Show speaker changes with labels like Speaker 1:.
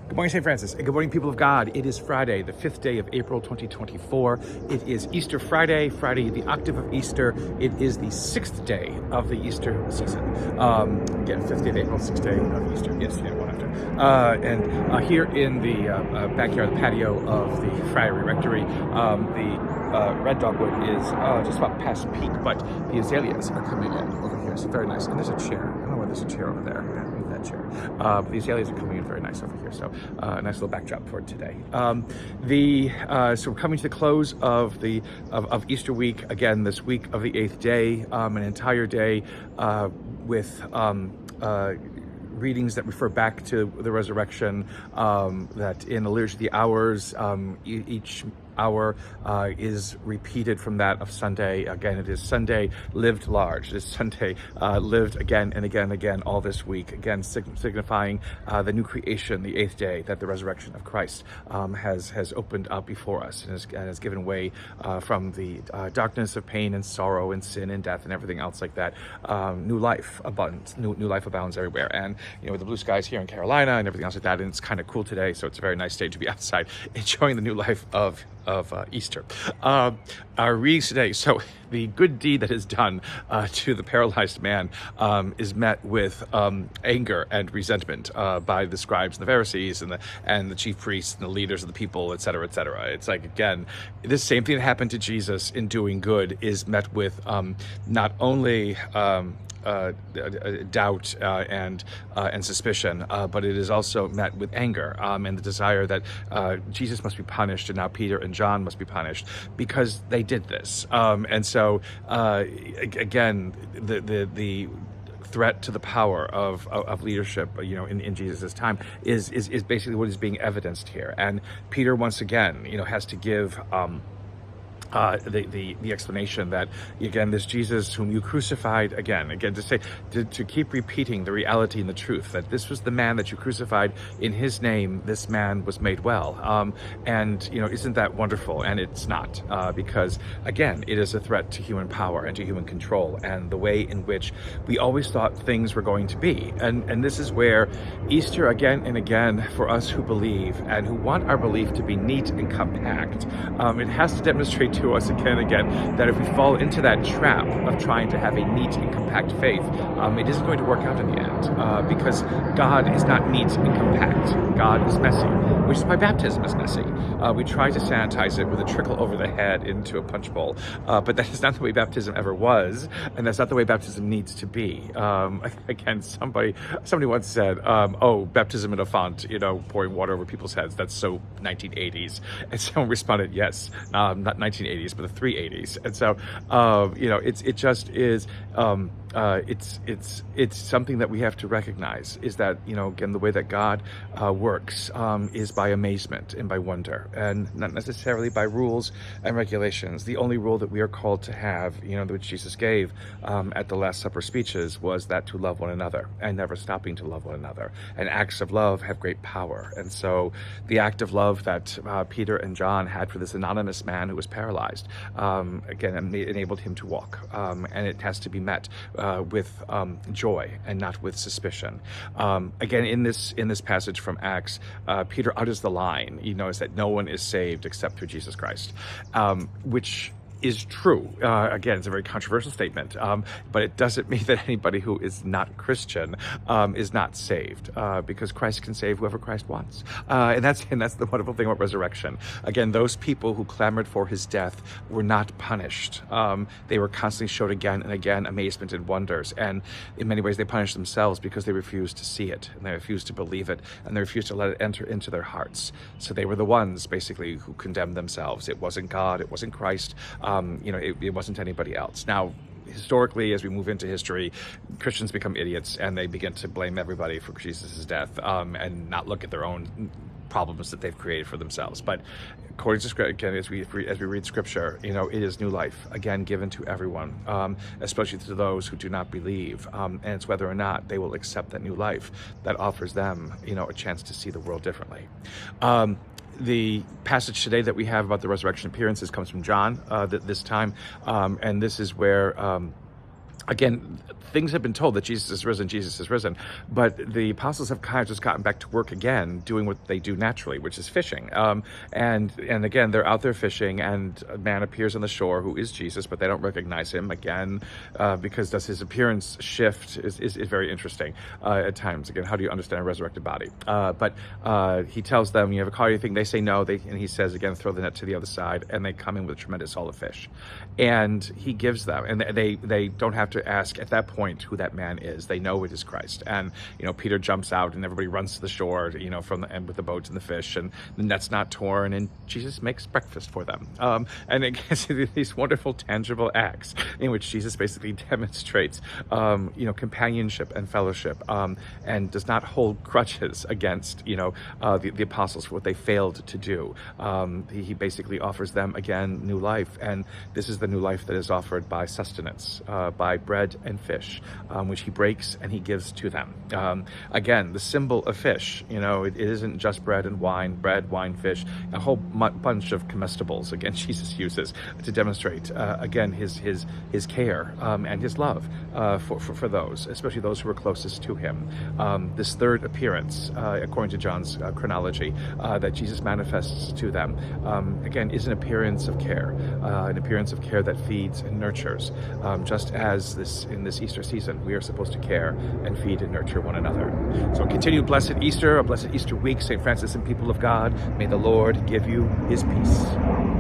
Speaker 1: Good morning, St. Francis, and good morning, people of God. It is Friday, the 5th day of April, 2024. It is Easter Friday, the octave of Easter. It is the 6th day of the Easter season. Again, 5th day of April, 6th day of Easter. Yes, yeah, one after. And here in the backyard, the patio of the Friary Rectory, the red dogwood is just about past peak, but the azaleas are coming in over here. So very nice. And there's a chair. I don't know why there's a chair over there. Move that chair. But the azaleas are coming in very nice over here. So a nice little backdrop for today. So we're coming to the close of Easter week. Again, this week of the 8th day, an entire day with readings that refer back to the resurrection, that in the Liturgy of the Hours, each hour is repeated from that of Sunday. Again, it is Sunday lived large. It is Sunday lived again and again and again all this week. Again, signifying the new creation, the 8th day, that the resurrection of Christ has opened up before us and has given way from the darkness of pain and sorrow and sin and death and everything else like that. New life abounds. New life abounds everywhere. And with the blue skies here in Carolina and everything else like that, and it's kind of cool today, so it's a very nice day to be outside enjoying the new life of Easter. Our readings today, so the good deed that is done to the paralyzed man is met with anger and resentment by the scribes and the Pharisees and the chief priests and the leaders of the people, etc., etc. It's like, again, this same thing that happened to Jesus in doing good is met with not only doubt and suspicion, but it is also met with anger and the desire that Jesus must be punished, and now Peter and John must be punished because they did this. And so again, the threat to the power of leadership, in Jesus' time is basically what is being evidenced here. And Peter once again, has to give the explanation that, again, this Jesus whom you crucified, again to keep repeating the reality and the truth that this was the man that you crucified. In his name this man was made well, and isn't that wonderful? And it's not, because again, it is a threat to human power and to human control and the way in which we always thought things were going to be. And this is where Easter, again and again, for us who believe and who want our belief to be neat and compact, it has to demonstrate to us again and again that if we fall into that trap of trying to have a neat and compact faith, it isn't going to work out in the end, because God is not neat and compact. God is messy, which is why baptism is messy. We try to sanitize it with a trickle over the head into a punch bowl, but that is not the way baptism ever was, and that's not the way baptism needs to be. Again, somebody once said, "Oh, baptism in a font, pouring water over people's heads. That's so 1980s." And someone responded, "Yes, not 1980s, but the 380s." And so, it just is. It's something that we have to recognize, is that, again, the way that God works is by amazement and by wonder, and not necessarily by rules and regulations. The only rule that we are called to have, which Jesus gave at the Last Supper speeches, was that to love one another and never stopping to love one another. And acts of love have great power. And so the act of love that Peter and John had for this anonymous man who was paralyzed, again, enabled him to walk. And it has to be met with joy and not with suspicion. Again, in this passage from Acts, Peter utters the line, he knows that no one is saved except through Jesus Christ, which is true. Again, it's a very controversial statement, but it doesn't mean that anybody who is not Christian is not saved, because Christ can save whoever Christ wants, and that's the wonderful thing about resurrection. Again, those people who clamored for his death were not punished. They were constantly showed again and again amazement and wonders, and in many ways they punished themselves because they refused to see it, and they refused to believe it, and they refused to let it enter into their hearts. So they were the ones basically who condemned themselves. It wasn't God, it wasn't Christ. It wasn't anybody else. Now, historically, as we move into history, Christians become idiots and they begin to blame everybody for Jesus' death, and not look at their own problems that they've created for themselves. But according to Scripture, again, as we read Scripture, it is new life, again, given to everyone, especially to those who do not believe. And it's whether or not they will accept that new life that offers them, a chance to see the world differently. The passage today that we have about the resurrection appearances comes from John this time, and this is where again, things have been told that Jesus is risen, but the apostles have kind of just gotten back to work again, doing what they do naturally, which is fishing. And again, they're out there fishing, and a man appears on the shore who is Jesus, but they don't recognize him again, because does his appearance shift is very interesting at times. Again, how do you understand a resurrected body? But he tells them, "You have caught anything?" They say no. And he says again, "Throw the net to the other side," and they come in with a tremendous haul of fish, and he gives them, and they don't have to ask at that point who that man is. They know it is Christ. And Peter jumps out, and everybody runs to the shore, from the end with the boats and the fish, and the net's not torn, and Jesus makes breakfast for them. And it gets these wonderful tangible acts in which Jesus basically demonstrates companionship and fellowship, and does not hold grudges against the apostles for what they failed to do. He basically offers them again new life, and this is the new life that is offered by sustenance, by bread and fish, which he breaks and he gives to them. Again, the symbol of fish, it isn't just bread, wine, fish, a whole bunch of comestibles. Again, Jesus uses to demonstrate again his care and his love for those, especially those who are closest to him. This third appearance, according to John's chronology, that Jesus manifests to them, again, is an appearance of care that feeds and nurtures, just as in this Easter season, we are supposed to care and feed and nurture one another. So continued blessed Easter, a blessed Easter week, St. Francis and people of God. May the Lord give you his peace.